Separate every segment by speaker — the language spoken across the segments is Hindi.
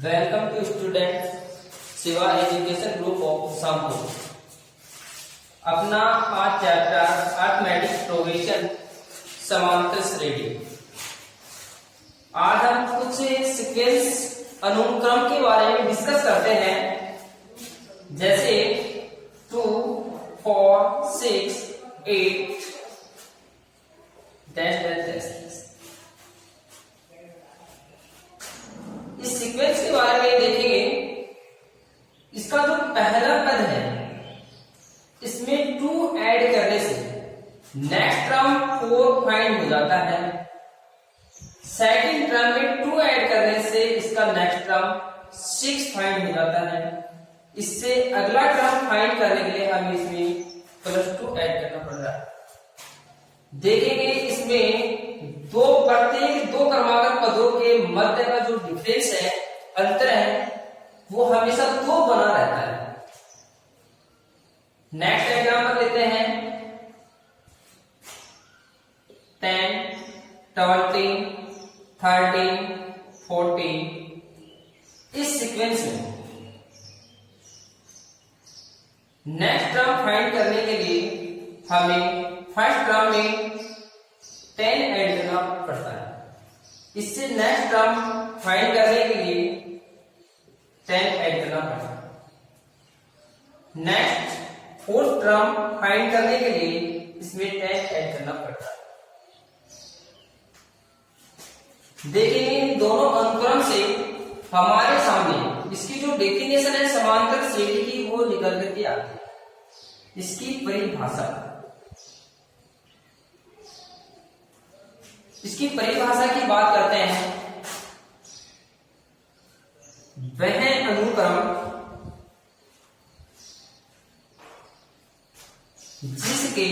Speaker 1: Welcome to students Shiva education group of Shampur. अपना आज चैप्टर अर्थमेटिक प्रोग्रेशन समांतर श्रेणी। आज हम कुछ सीक्वेंस अनुक्रम के बारे में डिस्कस करते हैं, जैसे 2, 4, 6, 8 डैश डैश डैश। इस सीक्वेंस के बारे में देखेंगे। इसका जो पहला पद है, इसमें 2 ऐड करने से नेक्स्ट टर्म 4 फाइंड हो जाता है। सेकंड टर्म में 2 ऐड करने से इसका नेक्स्ट टर्म 6 फाइंड हो जाता है। इससे अगला टर्म फाइंड करने के लिए हमें इसमें +2 ऐड करना पड़ रहा है। देखेंगे इसमें प्रत्येक दो क्रमागत पदों के मध्य का जो डिफरेंस है, अंतर है, वो हमेशा 2 बना रहता है। नेक्स्ट एग्जांपल लेते हैं 10, 20, 30, 40। इस सीक्वेंस में नेक्स्ट टर्म फाइंड करने के लिए हमें फर्स्ट टर्म में 10 ऐड करना पड़ता है। इससे नेक्स्ट टर्म फाइंड करने के लिए 10 ऐड करना पड़ता है। नेक्स्ट फोर्थ टर्म फाइंड करने के लिए इसमें 10 ऐड करना पड़ता है। देखेंगे इन दोनों अनुक्रम से हमारे सामने इसकी जो डेफिनेशन है समांतर श्रेणी की, वो निकल करके आती है। इसकी परिभाषा की बात करते हैं। वह अनुक्रम जिसके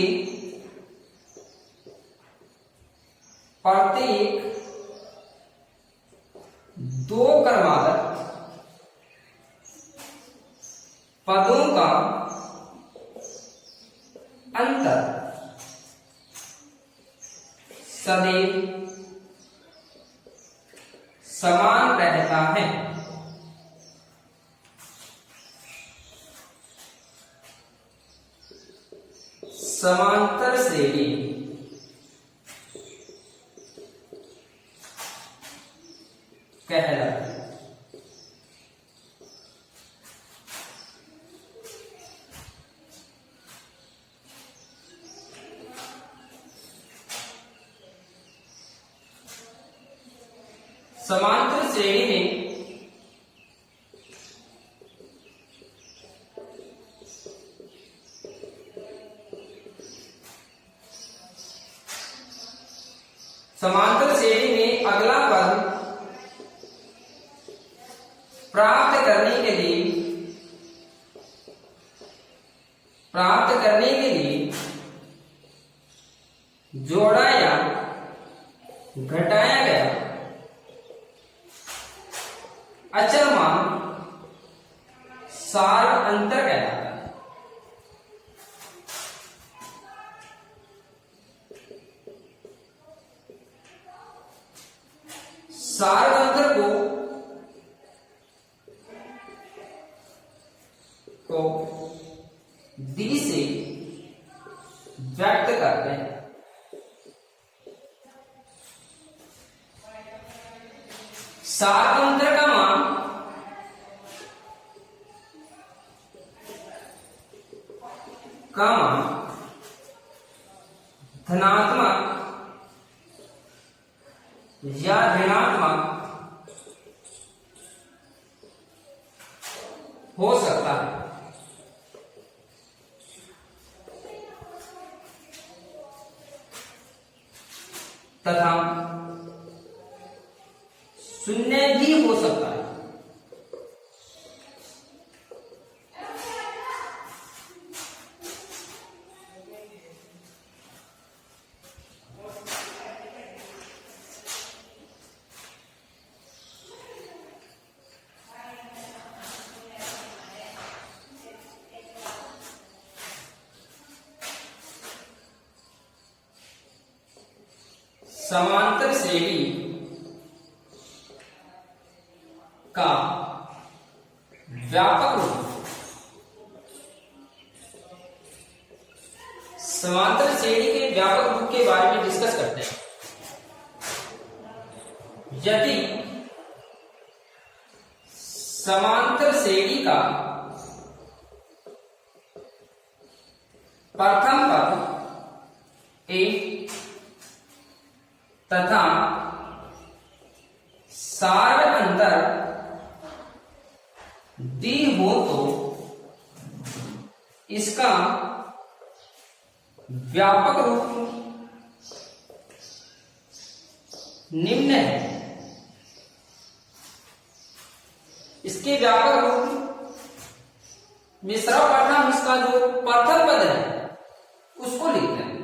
Speaker 1: प्रत्येक 2 क्रमागत पदों का अंतर सदैव समान रहता है। समांतर श्रेणी कहलाती है। समांतर श्रेणी में अगला पद प्राप्त करने के लिए जोड़ा या घटाया गया अचर मान सार अंतर कहलाता है। सार अंतर को डी से व्यक्त करते हैं। सार अंतर का मान धनात्मक या ऋणात्मक हो सकता है तथा शून्य भी हो सकता है। समांतर श्रेणी का व्यापक रूप, समांतर श्रेणी के व्यापक रूप के बारे में डिस्कस करते हैं। यदि समांतर श्रेणी का प्रथम पद ए तथा सार अंतर डी हो तो इसका व्यापक रूप निम्न है। इसके व्यापक रूप में सर्वप्रथम इसका जो प्रथम पद है उसको लिखते हैं।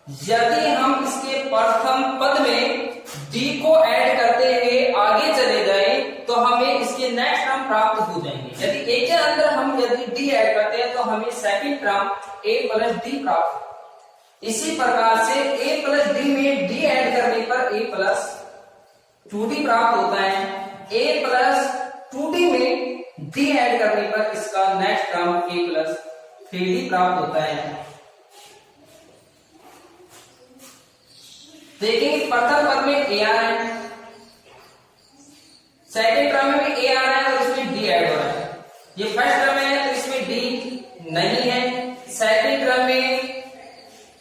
Speaker 1: यदि हम इसके प्रथम पद में डी को ऐड करते हुए आगे चले जाए तो हमें इसके नेक्स्ट टर्म प्राप्त हो जाएंगे। यदि ए के अंदर हम यदि डी ऐड करते हैं तो हमें सेकंड टर्म ए प्लस डी प्राप्त। इसी प्रकार से ए प्लस डी में डी ऐड करने पर ए प्लस 2d प्राप्त होता है। ए प्लस 2d में डी ऐड करने पर इसका नेक्स्ट टर्म ए प्लस 3d प्राप्त होता है। देखिए प्रथम पद में ए आ रहा है, सेकंड टर्म में भी ए आ रहा है और इसमें डी ऐड हो रहा है। ये फर्स्ट टर्म है तो इसमें डी नहीं है, सेकंड टर्म में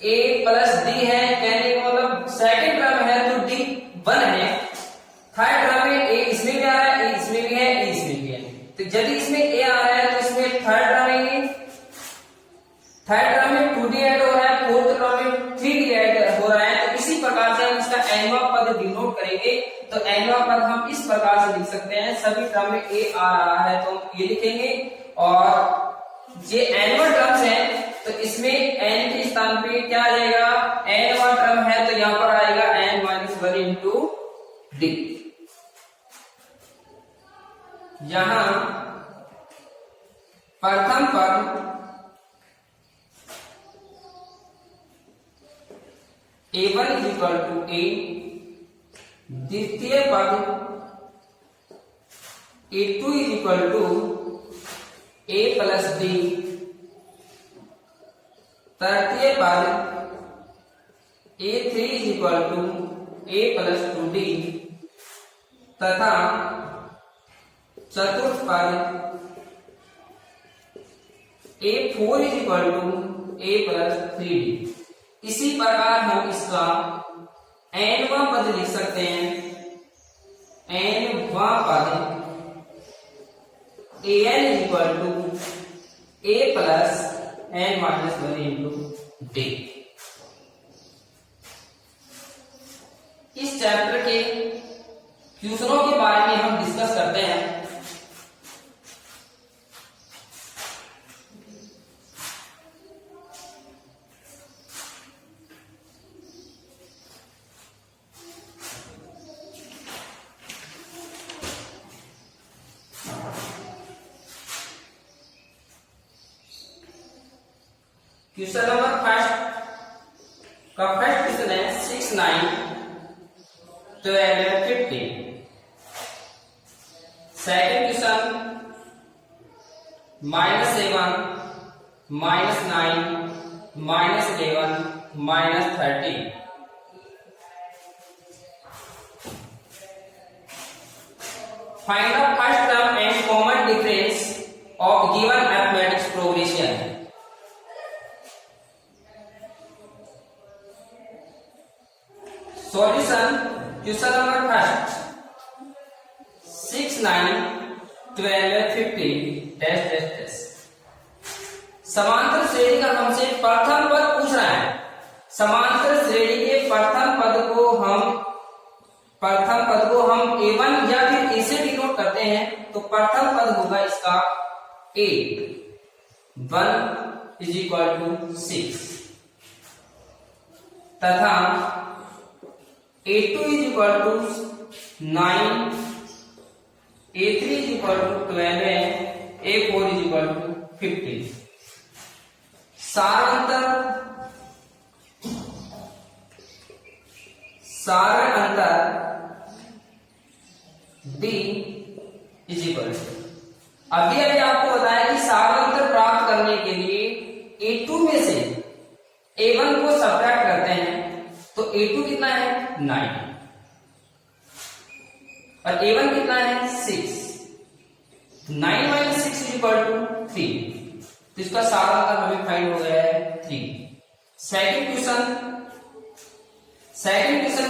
Speaker 1: ए प्लस डी है, कहने का मतलब सेकंड टर्म है तो डी 1 है। थर्ड टर्म में ए इसमें भी आ रहा है, ए इसमें भी है, ए इसमें भी है। तो यदि इसमें ए आ रहा है तो इसमें थर्ड टर्म में 2d ऐड हो रहा है, फोर्थ टर्म में 3d ऐड हो रहा है। तो इसी प्रकार से हम इसका एनवा पद डिनोट करेंगे। तो एनवा पद हम इस प्रकार से लिख सकते हैं, सभी टर्म में ए आ रहा है तो हम ये लिखेंगे, और ये एनवा टर्म्स है तो इसमें n के स्थान पे क्या आ जाएगा, n टर्म है तो यहां पर आएगा n-1 इंटू डी। यहां प्रथम पद a1 इज इक्वल टू ए, द्वितीय पद a2 is equal to a plus D, तृतीय पद a3 is equal to a plus 2d तथा चतुर्थ पद a4 is equal to a plus 3d। इसी प्रकार हम इसका nवां पद लिख सकते हैं। nवां पद an is equal to a plus n-1 into D. इस चैप्टर के क्वेश्चनों के बारे में हम डिस्कस करते हैं। क्वेश्चन नंबर फर्स्ट का फर्स्ट क्वेश्चन है 6, 9, 12, 15। Second question -7, -9, -11, -13। Find the first term and common difference of given mathematics progression. Solution question number first 6, 9, 12, 15 समांतर श्रेणी का हमसे प्रथम पद पूछ रहा है। समांतर श्रेणी के प्रथम पद को हम a1 या फिर a से डिनोट करते हैं। तो प्रथम पद होगा इसका a, 1 इज इक्वल टू 6 तथा a2 is equal to 9, a3 is equal to 12 है, a4 इज इक्वल टू 15। सार अंतर d इज इक्वल टू, अभी आपको बताया कि सार अंतर प्राप्त करने के लिए A2 में से A1 को सब्ट्रैक्ट करते हैं तो A2 कितना है 9 और A1 कितना है 6, 9 माइनस 6 इज इक्वल टू 3, तो इसका सार अंतर हमें फाइंड हो गया है 3। सेकंड क्वेश्चन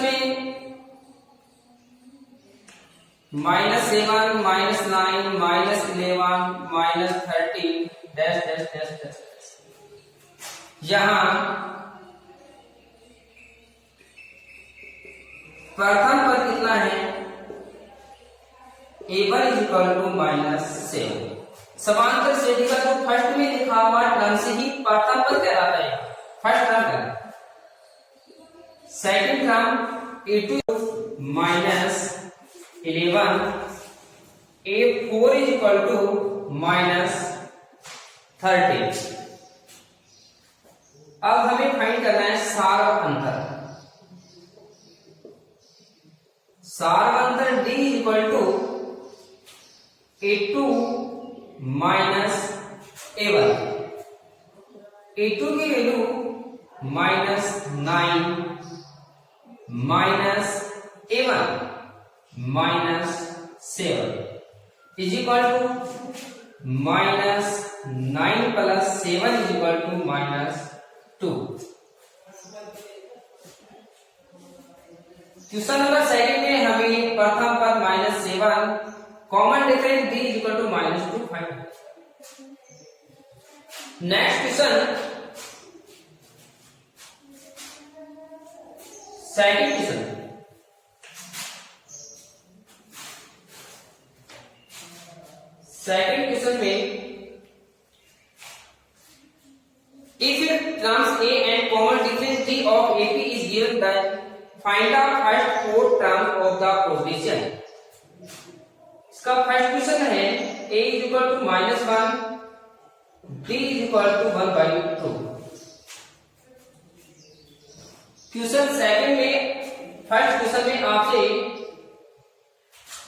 Speaker 1: में -7 -9 -11 -13 डैश डैश डैश डैश, यहां प्रथम पद कितना है A1 इज इक्वल टू -7। समांतर श्रेणी का जो फर्स्ट में लिखा हुआ टर्म से ही प्रथम पद कहलाता है, फर्स्ट टर्म कहलाता है। Second term A2 -11, A4 is equal to -13। अब हमें फाइंड करना है सार अंतर। सार अंतर D is equal to A2 minus A1। A2 की value -9 minus A1 -7 is equal to -9 plus 7 is equal to -2। Question number second में हमें प्रथम पद -7 common difference D is equal to -2 find. Next question, second question में if terms A and common difference D of AP is given, then find the first four terms of the proposition। इसका फर्स्ट क्वेश्चन है A is equal to -1, D is equal to 1/2। Question second में, फर्स्ट क्वेश्चन में आपसे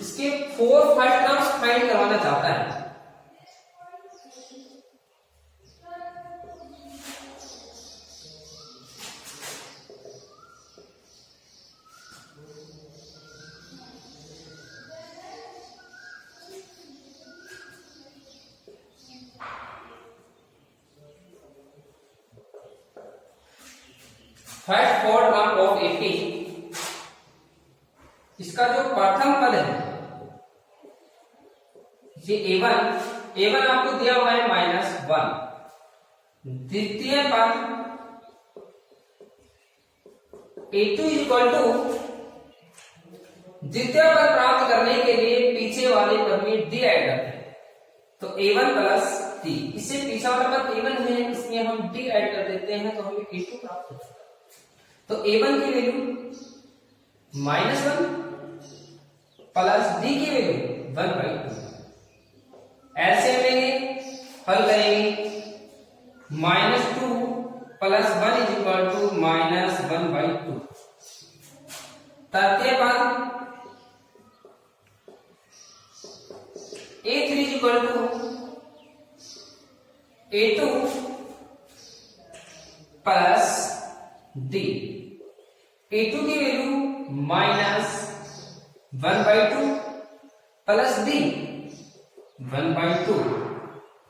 Speaker 1: इसके 4 फर्स्ट टर्म्स फाइंड करवाना चाहता है। फर्स्ट 4 टर्म ऑफ AP, इसका जो प्रथम पद है ये A1 आपको दिया हुआ है -1। द्वितीय पद A2 इज इक्वल टू, द्वितीय पद प्राप्त करने के लिए पीछे वाले पद में D ऐड करते हैं तो A1 प्लस D, इससे पीछे वाला पद A1 है इसमें हम D ऐड कर देते हैं तो हमें A2 प्राप्त होता है। तो A1 की वैल्यू -1 प्लस D की वैल्यू 1/2। ऐसे में हल करेंगे, -2 प्लस 1 इज इक्वल टू -1/2। तृतीय पद A3 is equal to A2 plus D। A2 की value -1/2 plus D 1/2,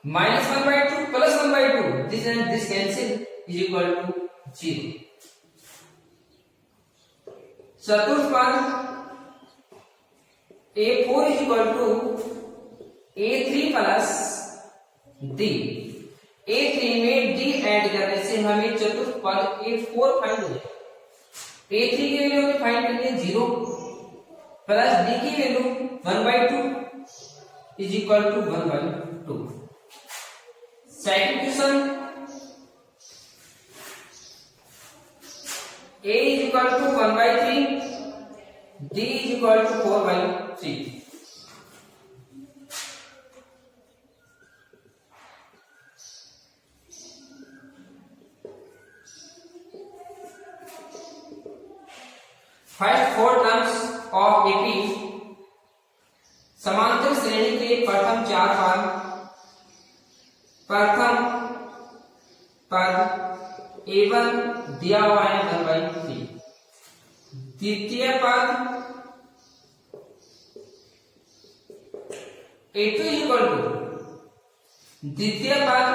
Speaker 1: -1/2 plus 1/2, this cancel is equal to 0। चतुर्थ पद A4 is equal to A3 plus D। A3 में D ऐड करने से हमें चतुर्थ पद A4 फाइंड हो जाएगा। A3 की वैल्यू हमें फाइंड करनी है 0 प्लस D की value 1/2 is equal to 1/2। Second question, A is equal to 1/3, D is equal to 4/3। First 4 terms of AP समांतर श्रेणी के प्रथम 4 पद A1 दिया हुआ है 1/3, द्वितीय पद A2 इक्वल टू द्वितीय पद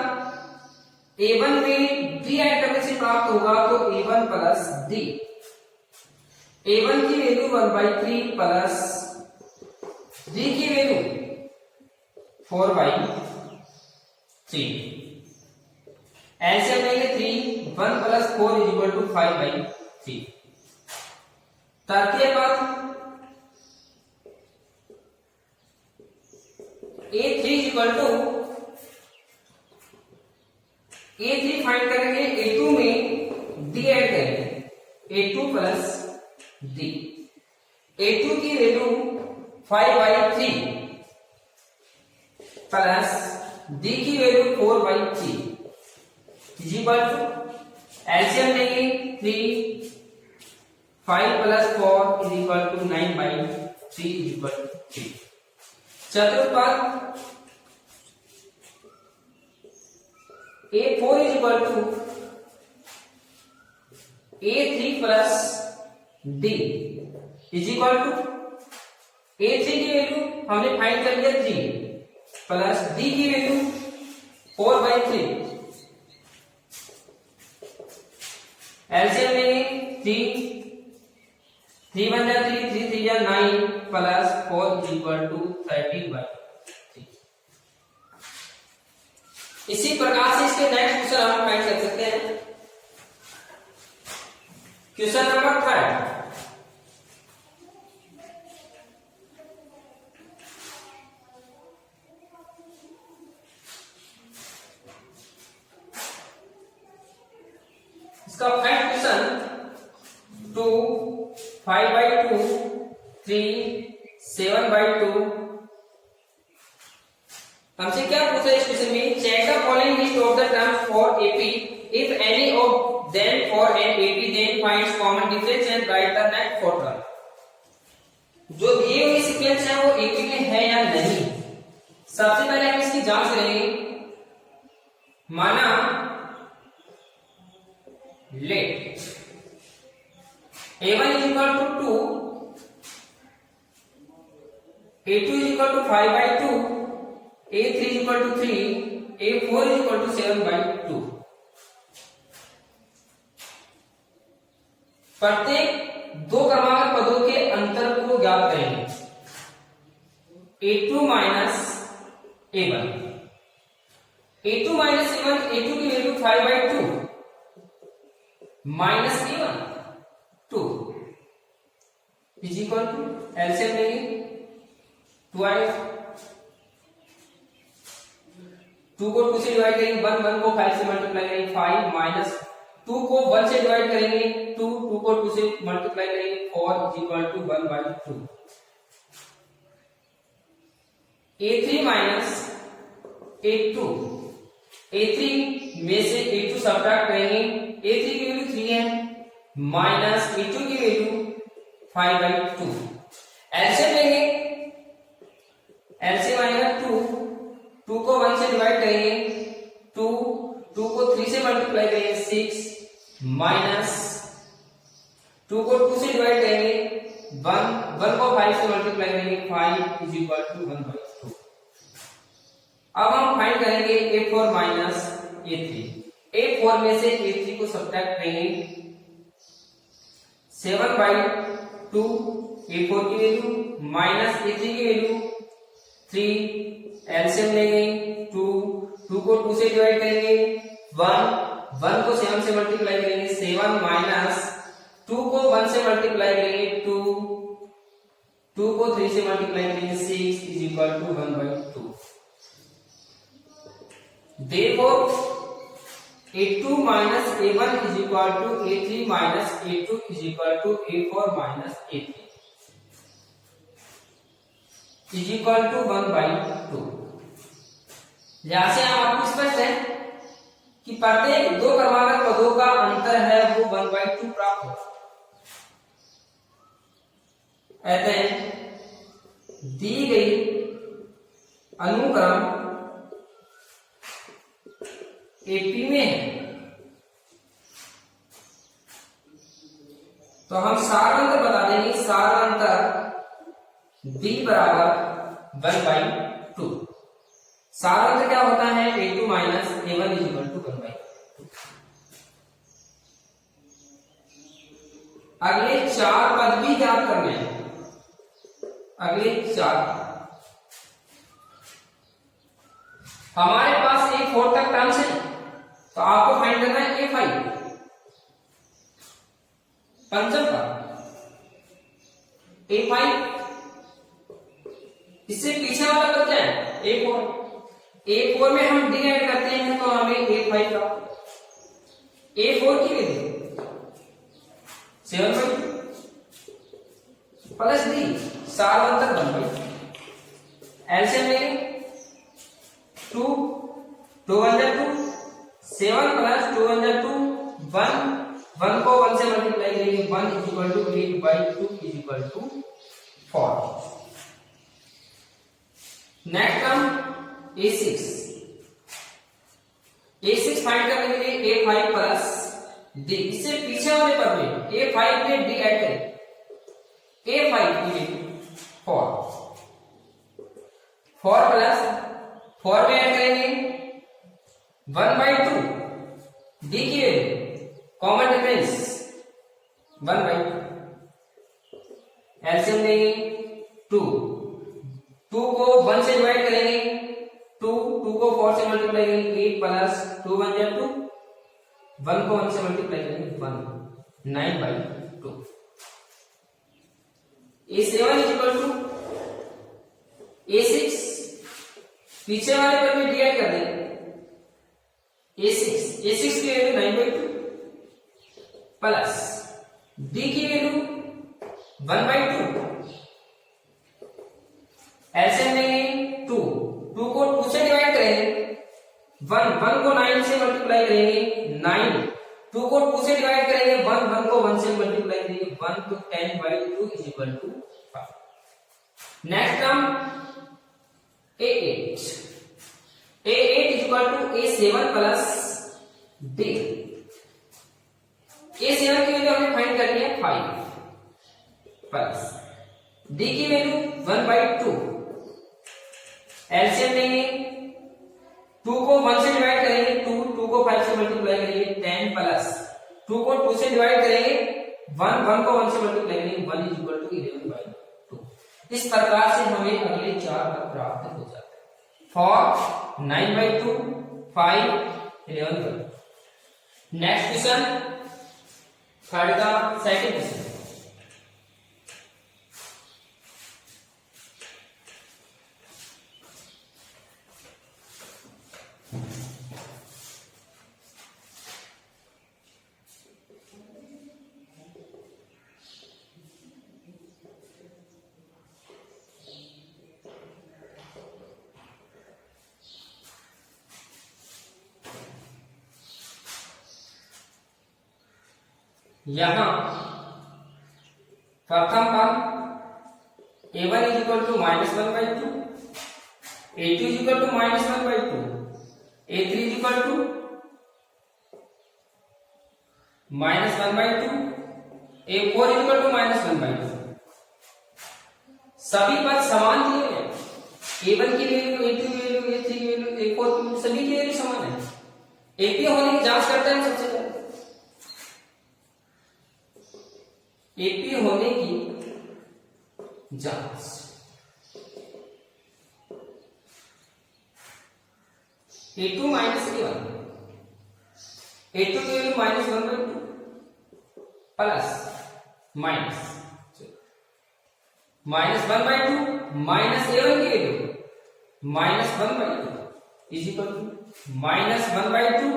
Speaker 1: A1 में D ऐड करने से प्राप्त होगा तो A1 प्लस D, A1 की वैल्यू 1/3 प्लस D की वैल्यू 4/3, एलसीएम लेंगे 3, 1 प्लस 4 इज इक्वल टू 5/3। तृतीय पद A3 equal to A3 find करेंगे, A2 में D ऐड करेंगे, A2 प्लस D, A2 की वैल्यू 5/3 प्लस D की value 4/3 is equal to LCM लेंगे 3, 5 plus 4 is equal to 9/3 is equal to 3। चतुर्थ पद A4 is equal to A3 plus D is equal to A3 की वैल्यू हमने फाइंड कर लिया 3 प्लस D की वैल्यू 4/3, एलसीएम लेंगे 3 1 जा 3, 3 3 जा 9 प्लस 4 इज इक्वल टू 13/3। इसी प्रकार से इसके नेक्स्ट क्वेश्चन हम फाइंड कर सकते हैं। क्वेश्चन नंबर 3, इसका फर्स्ट क्वेश्चन 2 5/2 3 7/2। हमसे क्या पूछा इस क्वेश्चन में, check the following list of the terms for AP, if any of them for an AP then finds common difference and write the next four term. जो दिए हुए सीक्वेंस है वो एपी में है या नहीं, सबसे पहले हम इसकी जांच करेंगे। माना late A1 is equal to 2, A2 is equal to 5/2, A3 is equal to 3, A4 is equal to 7/2। प्रत्येक दो क्रमांक पदों के अंतर को ज्ञात करेंगे। A2 minus A1, A2 minus A1, A2 की value 5/2 minus A1 2 is equal to LCM लेंगे 2 को 2 से डिवाइड करेंगे, 1 को 5 से मल्टीप्लाई करेंगे 5, माइनस 2 को 1 से डिवाइड करेंगे 2 को 2 से मल्टीप्लाई करेंगे 4 is equal to 1/2। A3 minus A2, A3 में से A2 सब्ट्रैक्ट करेंगे, A3 की वैल्यू 3 है माइनस A2 की वैल्यू 5/2। एलसीएम लेंगे, एलसीएम आएगा 2 को 1 से डिवाइड करेंगे 2 को 3 से मल्टीप्लाई करेंगे 6 माइनस 2 को 2 से डिवाइड करेंगे 1 को 5 से मल्टीप्लाई करेंगे 5 इज इक्वल टू 1/2। अब हम फाइंड करेंगे A4 माइनस A3। A4 में से A3 को सब्ट्रैक्ट करेंगे 7/2, A4 की वैल्यू माइनस A3 की वैल्यू 3, एलसीएम लेंगे 2 को 2 से डिवाइड करेंगे 1 को 7 से मल्टीप्लाई करेंगे 7 माइनस 2 को 1 से मल्टीप्लाई करेंगे 2 को 3 से मल्टीप्लाई करेंगे 6 is equal to 1/2। Therefore A2 minus A1 is equal to A3 minus A2 is equal to A4 minus A3 is equal to 1/2। यहां से हम आपको स्पष्ट है कि प्रत्येक दो क्रमांक पदों का अंतर है वो 1/2 प्राप्त होगा। कहते हैं दी गई अनुक्रम एपी में है, तो हम सारांतर बता देंगे, सारांतर b बराबर 1/2। सारांतर क्या होता है, a2 minus a1 equal to 1/2। अगले 4 पद भी ज्ञात करने हैं। अगले 4 हमारे पास A4 तक टर्म्स है, तो आपको फाइंड करना है A5 पंचम का A5। इससे पीछे वाला पद क्या है, A4। A4 में हम D ऐड करते हैं तो हमें A5 का A4 की वैल्यू 7/2 प्लस D सारांतर 1/2। एलसीएम लेंगे 2 2 1 2 7 प्लस 2 1 2 1 1 को 1 से मल्टीप्लाई करेंगे 1 equal to 8/2 equal to 4। Next term A6। A6 find करने के लिए A5 प्लस D, इससे पीछे वाले पद में A5 में D ऐड करें, A5 की वैल्यू 4 प्लस 4 में ऐड करेंगे 1/2 D की वैल्यू कॉमन डिफरेंस 1/2। एलसीएम लेंगे 2 2 को 1 से डिवाइड करेंगे 2 2 को 4 से मल्टीप्लाई करेंगे 8 प्लस 2 1 जा 2 1 को 1 से मल्टीप्लाई करेंगे 1 9/2। A7 इक्वल टू A6, पीछे वाले पर भी डिवाइड कर देंगे A6 की वैल्यू 9/2 प्लस D की वैल्यू 1/2। एलसीएम लेंगे 2 2 को 2 से डिवाइड करेंगे 1 को 9 से मल्टीप्लाई करेंगे 9 2 को 2 से डिवाइड करेंगे 1 को 1 से मल्टीप्लाई करेंगे 1 तो 10/2 is equal to 5। Next term A8 is equal to A7 plus D। A7 की वैल्यू हमें फाइंड करनी है 5 प्लस D की वैल्यू 1/2। एलसीएम लेंगे 2 को 1 से डिवाइड करेंगे 2 को 5 से मल्टीप्लाई करेंगे 10 प्लस 2 को 2 से डिवाइड करेंगे 1 को 1 से मल्टीप्लाई करेंगे 1 इज इक्वल टू 11/2। इस प्रकार से हमें अगले 4 पद प्राप्त हो जाते हैं, 4 9/2 5 11/2। नेक्स्ट क्वेश्चन, थर्ड का सेकंड क्वेश्चन। यहां प्रथम पद A1 is equal to -1/2, A2 is equal to -1/2, A3 is equal to -1/2, A4 is equal to -1/2। सभी पद समान दिए हैं, A1 की वैल्यू, A2 की वैल्यू, A3 की वैल्यू, A4 की वैल्यू, सभी की वैल्यू समान है। AP होने की जांच करते हैं सबसे पहले। एपी होने की जांच, A2 माइनस A1, A2 की value -1/2 plus minus -1/2 minus A1 की value -1/2 is equal to -1/2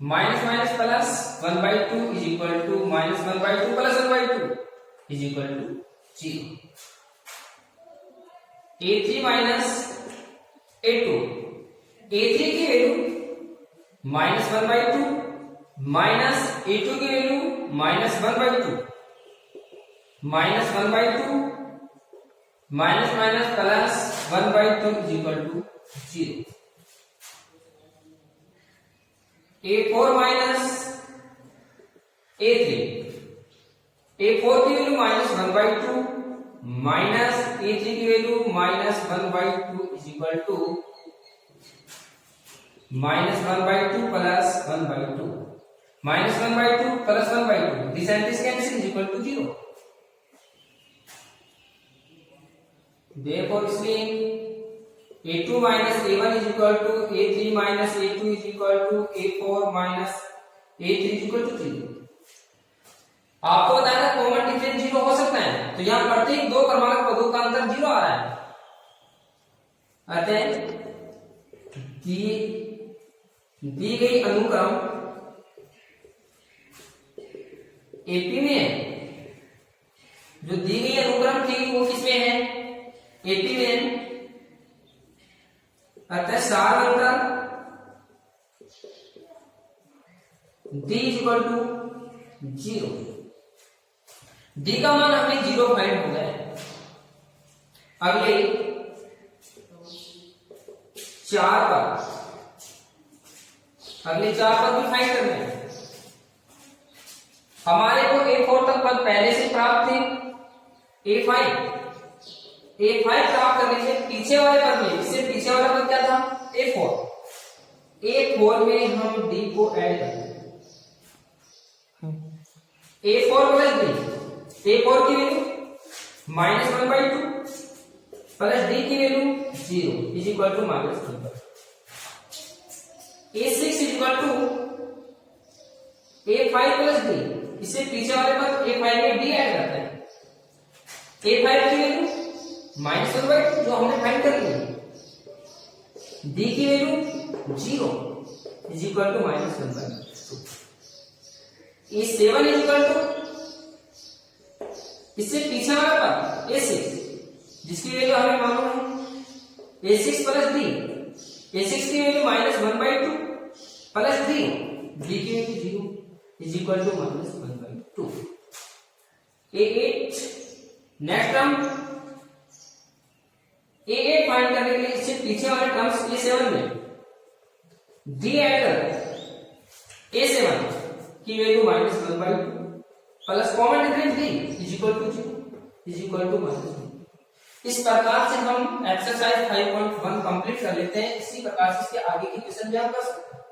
Speaker 1: minus minus plus 1/2 is equal to -1/2 plus 1/2 is equal to 0। A3 minus A2, A3 की वैल्यू -1/2 माइनस A2 की value -1/2 -1/2 minus minus plus 1/2 is equal to 0। A4 minus A3, A4 की वैल्यू -1/2 माइनस A3 की value -1/2 is equal to -1/2 plus 1/2, -1/2 plus 1/2, this and this cancel is equal to 0। therefore इसलिए A2 minus A1 is equal to A3 minus A2 is equal to A4 minus A3 is equal to 0। आपको बताया था कॉमन डिफरेंस 0 हो सकता है, तो यहां प्रत्येक दो क्रमांक पदों का अंतर 0 आ रहा है। अतः दी गई अनुक्रम एपी में, जो दी गई अनुक्रम थी वो किसमें है, एपी में। अतः सार अंतर d is equal to 0। d का मान हमें 0 फाइंड हो गया है। अगले 4 पद भी फाइंड करने हैं। हमारे को A4 तक पद पहले से प्राप्त थे। A5 प्राप्त करने से पीछे वाले पद में, इससे पीछे वाला पद क्या था, A4 में हम D को ऐड करते हैं। A4 प्लस D, A4 की वैल्यू -1/2 प्लस D की value 0 is equal to -1/2। A6 is equal to A5 plus D, इससे पीछे वाले पद A5 में D ऐड करते हैं। A5 की वैल्यू -1/2 जो हमने फाइंड कर ली, D की value 0 is equal to -1/2। A7 is equal to, इससे पीछे वाला पद A6 जिसकी वैल्यू हमें मालूम है A6 प्लस D, A6 की वैल्यू -1/2 प्लस D, D की value 0 is equal to -1/2। A8 next term, A8 find करने के लिए इससे पीछे वाले टर्म्स A7 में D ऐड कर A7 की value -1/2 plus common difference D is equal to 0 is equal to -1। इस प्रकार से हम एक्सरसाइज 5.1 कंप्लीट कर लेते हैं। इसी प्रकार से इसके आगे की क्वेश्चन भी हम कर सकते हैं।